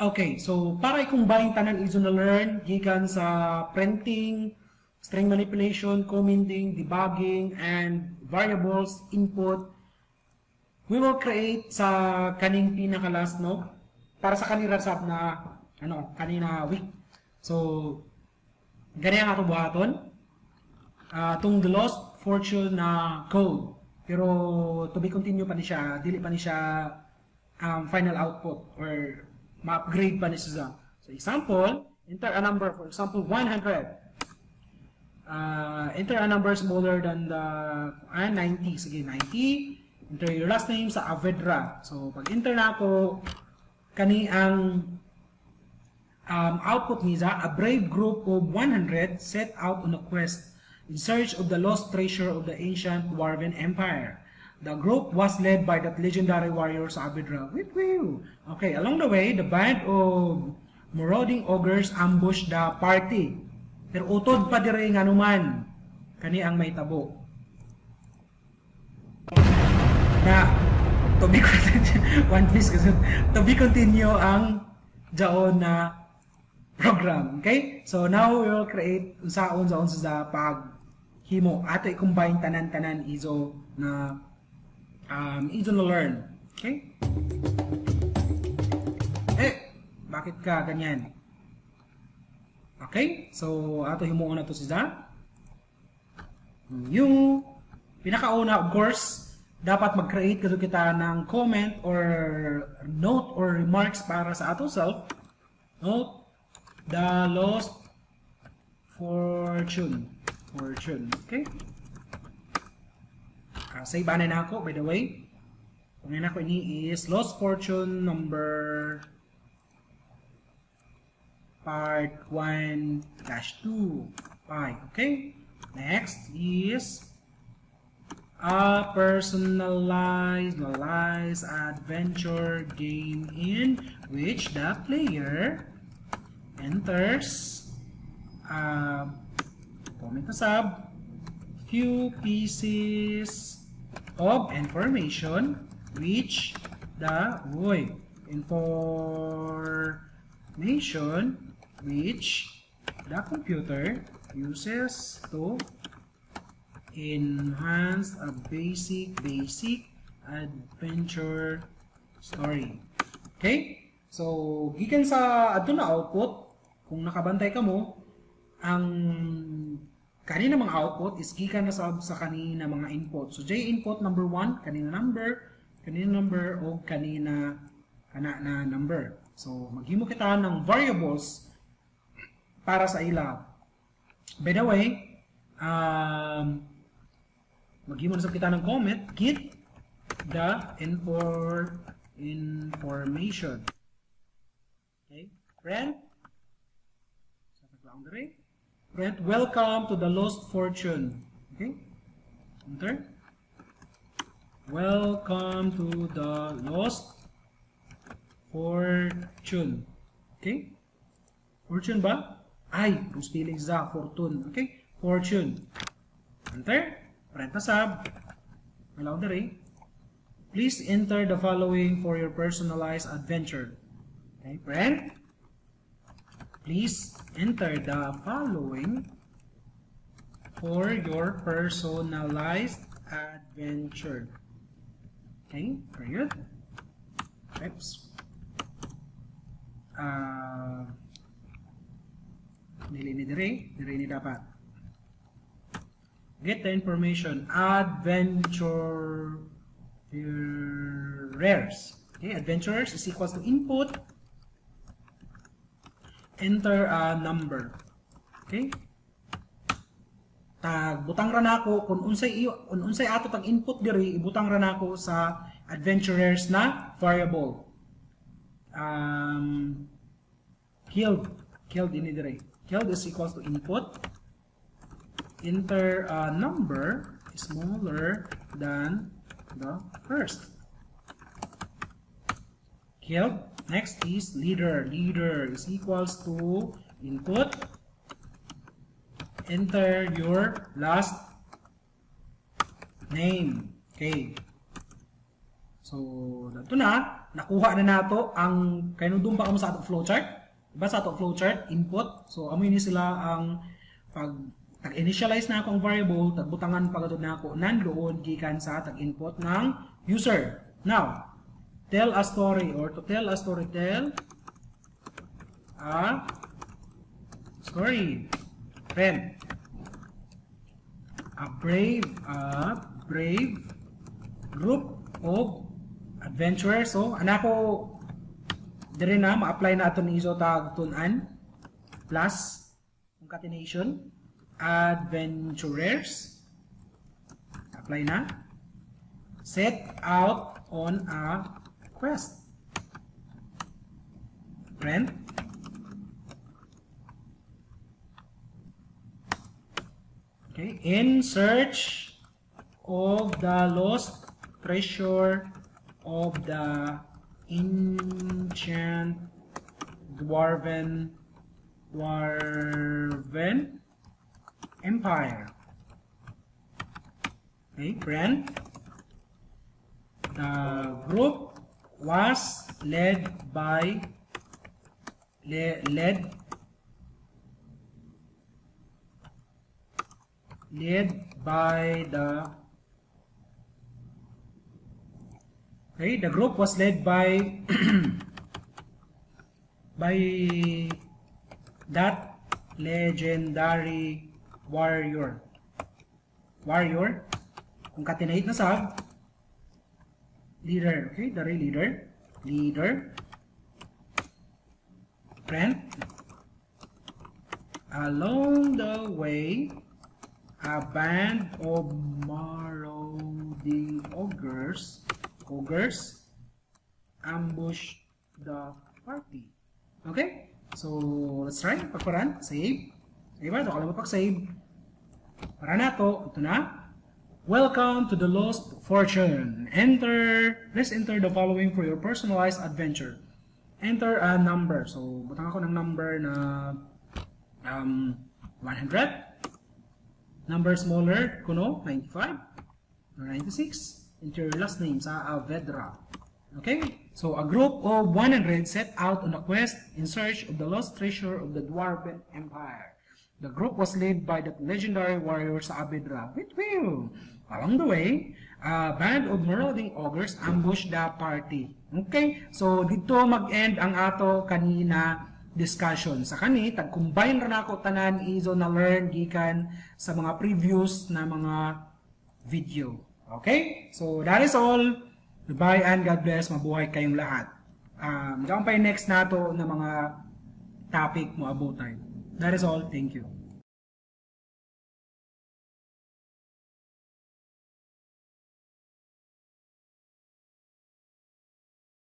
Okay, so para i-combine tanan iso na learn gikan sa printing, string manipulation, commenting, debugging, and variables input, we will create sa kaning pinaka-last, no? Para sa kanira sab na kanina week. So gani ang ato buhaton. Tung the lost fortune na code. Pero to be continue pa ni siya, dili pa ni siya final output or ma-upgrade pa ni siya. So example, enter a number, for example 100. Enter a number smaller than the 90. Sige, 90. Enter your last name sa Avedra. So pag enter na ako, kani ang output niya, a brave group of 100 set out on a quest in search of the lost treasure of the ancient Dwarven Empire. The group was led by that legendary warrior sa Avedra. Okay, along the way, the band of marauding ogres ambushed the party. Pero utod pa dire nga naman kani ang may tabo. Na to be one piece kasi to be continue ang jaon na program. Okay? So now we will create unsaon sa paghimo ato i-combine tanan-tanan iso na iso na learn. Okay? Bakit ka ganyan? Okay? So ato himuon na to siya. Yung pinakauna, of course, dapat mag-create kita ng comment or note or remarks para sa ato self. Note the lost fortune. Okay? Save na ako, by the way. Ang ako ini is lost fortune number part 1-2. Okay? Next is a personalized adventure game in which the player enters comment na sub few pieces of information which the computer uses to enhance a basic adventure story. Okay? So, gikan sa ato na output, kung nakabantay ka mo, ang kanina mga output is gikan na sa kanina mga input. So, J input number 1, kanina number, o kanina na number. So, maghimo kita ng variables para sa ila. By the way, maghimo na sa kita ng comment, get the information. Okay, friend, welcome to the lost fortune. Okay, enter. Welcome to the lost fortune. Okay, fortune ba? Ay, yung spelling za fortune. Okay, fortune. Enter. Print na sub. Allow the ray. Please enter the following for your personalized adventure. Okay, print. Please enter the following for your personalized adventure. Okay, period. Oops. Dili ni dapat. Get the information. Adventurers. Okay, adventurers is equals to input. Enter a number. Okay? Butang ra nako kung unsay ato tag input diri, ibutang ra nako sa adventurers na variable. Killed ini diri. Killed is equals to input. Enter a number smaller than the first. Killed. Next is leader. Leader is equals to input. Enter your last name. Okay. So, dato na. nakuha na nato ang kainudong pa kamo sa atong flowchart. Diba sa atong flowchart input. So amo ni sila ang pag tag-initialize na ako ang variable, tagbutangan pagadto na ako nandoon gikan sa tag-input ng user. Now, tell a story or to tell a story, tell a story. Friend. A brave group of adventurers. So, anako dire na ma-apply na ato ni iso tag tun-an plus concatenation adventurers. Apply na. Set out on a quest. Friend. Okay, in search of the lost treasure of the ancient dwarven empire. Okay, friend. The group was led by the group was led by by that legendary warrior. Concatenate na sa leader. Okay, the leader. Friend. Along the way, a band of marauding ogres ambush the party. Okay? So, let's try. Pagparan. Save. Save ba? Ito ka lang pag-save. Para na to. Ito na. Welcome to the Lost Fortune. Let's enter the following for your personalized adventure. Enter a number. So, butang ako ng number na 100. Number smaller, kuno, 95 or 96. Enter your last name, Saavedra. Okay? So, a group of 100 set out on a quest in search of the lost treasure of the Dwarven Empire. The group was led by the legendary warrior Saavedra. Along the way, a band of marauding ogres ambushed the party. Okay? So, dito mag-end ang ato kanina discussion. Sa kani, tag-combine ra nako tanan iso na learn gikan sa mga previous na mga video. Okay? So, that is all. Goodbye and God bless. Mabuhay kayong lahat. Diyan pa yung next nato na mga topic mo about time. That is all. Thank you.